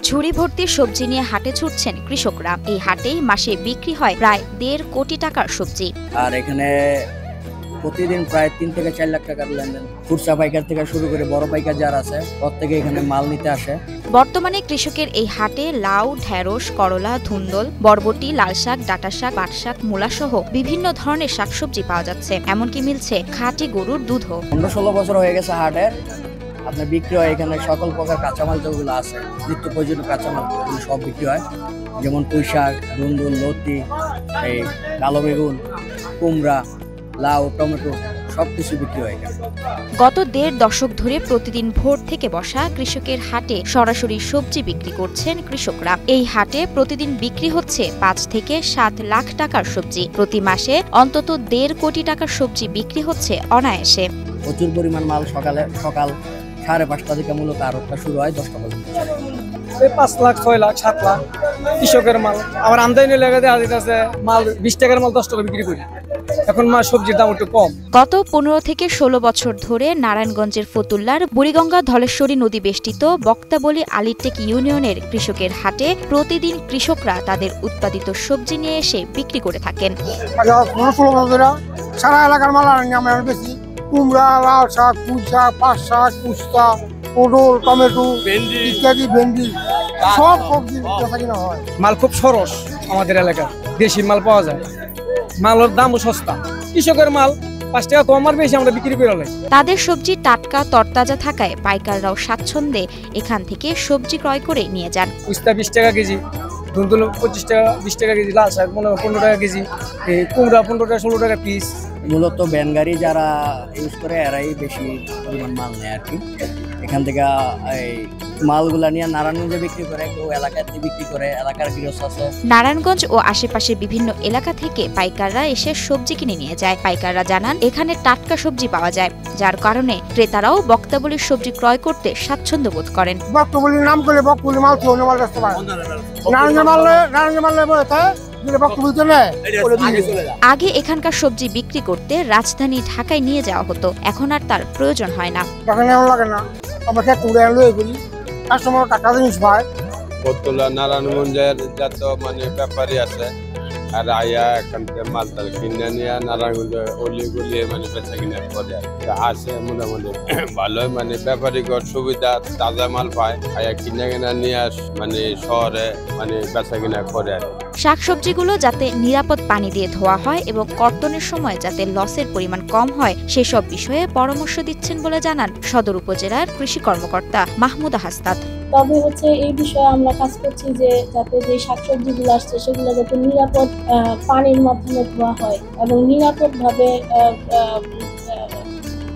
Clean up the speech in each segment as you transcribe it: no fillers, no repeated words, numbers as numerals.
ঝুড়ি ভর্তি সবজি নিয়ে হাটে ছুটছেন কৃষকরা। এই হাটেই মাসে বিক্রি হয় প্রায় 1.5 কোটি টাকার সবজি। আর এখানে প্রতিদিন প্রায় 3 থেকে 4 লাখ টাকার লেনদেন। খুচরা পাইকার থেকে শুরু করে বড় পাইকার যারা আছে প্রত্যেকে এখানে মাল নিতে আসে। বর্তমানে কৃষকের এই হাটে লাউ, ঢেঁড়স, করলা, ধুন্দল, বরবটি, লাল শাক, ডাঁটা শাক, পাট শাক, মূলা সহ বিভিন্ন ধরনের শাকসবজি পাওয়া যাচ্ছে। এমনকি মিলছে খাঁটি গরুর দুধও। 15-16 বছর হয়ে গেছে হাটের। আপনার বিক্রি হয় এখানে সকল প্রকার কাঁচামাল যেগুলো আছে, নিত্য প্রয়োজনীয় কাঁচামাল সব বিক্রি হয়। যেমন পুঁই শাক, ধুন্দুল, লতি, এই কালো বেগুন, কুমড়া, লাউ, টমেটো সবকিছু বিক্রি হয় এখানে। গত 1.5 দশক ধরে প্রতিদিন ভোর থেকে বসা কৃষকের হাটে সরাসরি সবজি বিক্রি করছেন কৃষকরা। এই হাটে প্রতিদিন বিক্রি হচ্ছে 5 থেকে 7 লাখ টাকার সবজি। প্রতি মাসে অন্তত 1.5 কোটি টাকার সবজি বিক্রি হচ্ছে অনায়াসে। প্রচুর পরিমাণ মাল সকাল 5:30 থেকে মূলত আড়তটা শুরু হয় 10টা পর্যন্ত। 5 লাখ, 6 লাখ, 7 লাখ কৃষকের মাল। আবার আমদানি লাগাতে আছে মাল 20 টাকার মাল 10 টাকা বিক্রি করি। এখন সবজির দাম একটু কম। গত 15 থেকে 16 বছর ধরে নারায়ণগঞ্জের ফতুল্লার বুড়িগঙ্গা ধলেশ্বরী নদী বেষ্টিত বক্তাবলী আলীটেক ইউনিয়নের কৃষকের হাটে প্রতিদিন কৃষকরা তাদের উৎপাদিত সবজি নিয়ে এসে বিক্রি করে থাকেন। সারা এলাকার মাল আমরা বেশি কুমড়া, লাল শাক, পুঁই শাক, পাট শাক, পুস্তা, পটল, টমেটো ইত্যাদি, ভেন্ডি সব সবজি কিনা হয়। মাল খুব সরস আমাদের এলাকায়, দেশি মাল পাওয়া যায়। মালের দামও সস্তা। কৃষকের মাল 5 টাকা কম আর বেশি আমরা বিক্রি করে লাই। তাদের সবজি টাটকা তরতাজা থাকায় পাইকাররাও স্বাচ্ছন্দ্যে এখান থেকে সবজি ক্রয় করে নিয়ে যান। পুস্তা 20 টাকা কেজি, ধুন্দুল 25 টাকা, 20 টাকা কেজি, লাল শাক 15 টাকা কেজি, কুমড়া 15 টাকা, 16 টাকা পিস। মূলত ভ্যান গাড়ি যারা ইউজ করে এরাই বেশি পরিমাণ মাল নেয় আর কি। এখান থেকে এই মালগুলা নিয়ে নারায়ণগঞ্জে বিক্রি করে, কেউ এলাকাতে বিক্রি করে, এলাকার গৃহস্থ আছে। নারায়ণগঞ্জ ও আশেপাশের বিভিন্ন এলাকা থেকে পাইকাররা এসে সবজি কিনে নিয়ে যায়। পাইকাররা জানান এখানে টাটকা সবজি পাওয়া যায়, যার কারণে ক্রেতারাও বক্তাবলীর সবজি ক্রয় করতে স্বাচ্ছন্দ্য বোধ করেন। বক্তাবলীর নাম করে বক্তাবলী মাল কেউ মাল বেচতে পারে। নারায়ণগঞ্জ মাল বলতে আগে এখানকার সবজি বিক্রি করতে রাজধানী ঢাকায় নিয়ে যাওয়া হতো, এখন আর তার প্রয়োজন হয় না। নারায়ণগঞ্জের যত ব্যাপারী আছে আর আয়া এখান থেকে মাল তাল কিনে নিয়ে নারায়ণগঞ্জ অলি গলি বেচা কিনা করে আসে। মোটামুটি ভালোই ব্যাপারীগর সুবিধা, তাজা মাল পায়, আয়া কিনে কিনা নিয়ে শহরে বেচা কিনা করে। শাকসবজিগুলো যাতে নিরাপদ পানি দিয়ে ধোয়া হয় এবং কর্তনের সময় যাতে লসের পরিমাণ কম হয় সেসব বিষয়ে পরামর্শ দিচ্ছেন বলে জানান সদর উপজেলার কৃষি কর্মকর্তা মাহমুদা হাসনাত। তবে এই বিষয়ে আমরা কাজ করছি যে যাতে যে শাকসবজিগুলো আসছে সেগুলো যাতে নিরাপদ পানির মাধ্যমে ধোয়া হয় এবং নিরাপদভাবে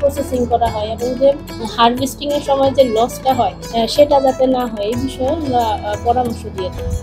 প্রসেসিং করা হয় এবং যে হারভেস্টিং এর সময় যে লসটা হয় সেটা যাতে না হয় এই বিষয়ে আমরা পরামর্শ দিয়ে থাকি।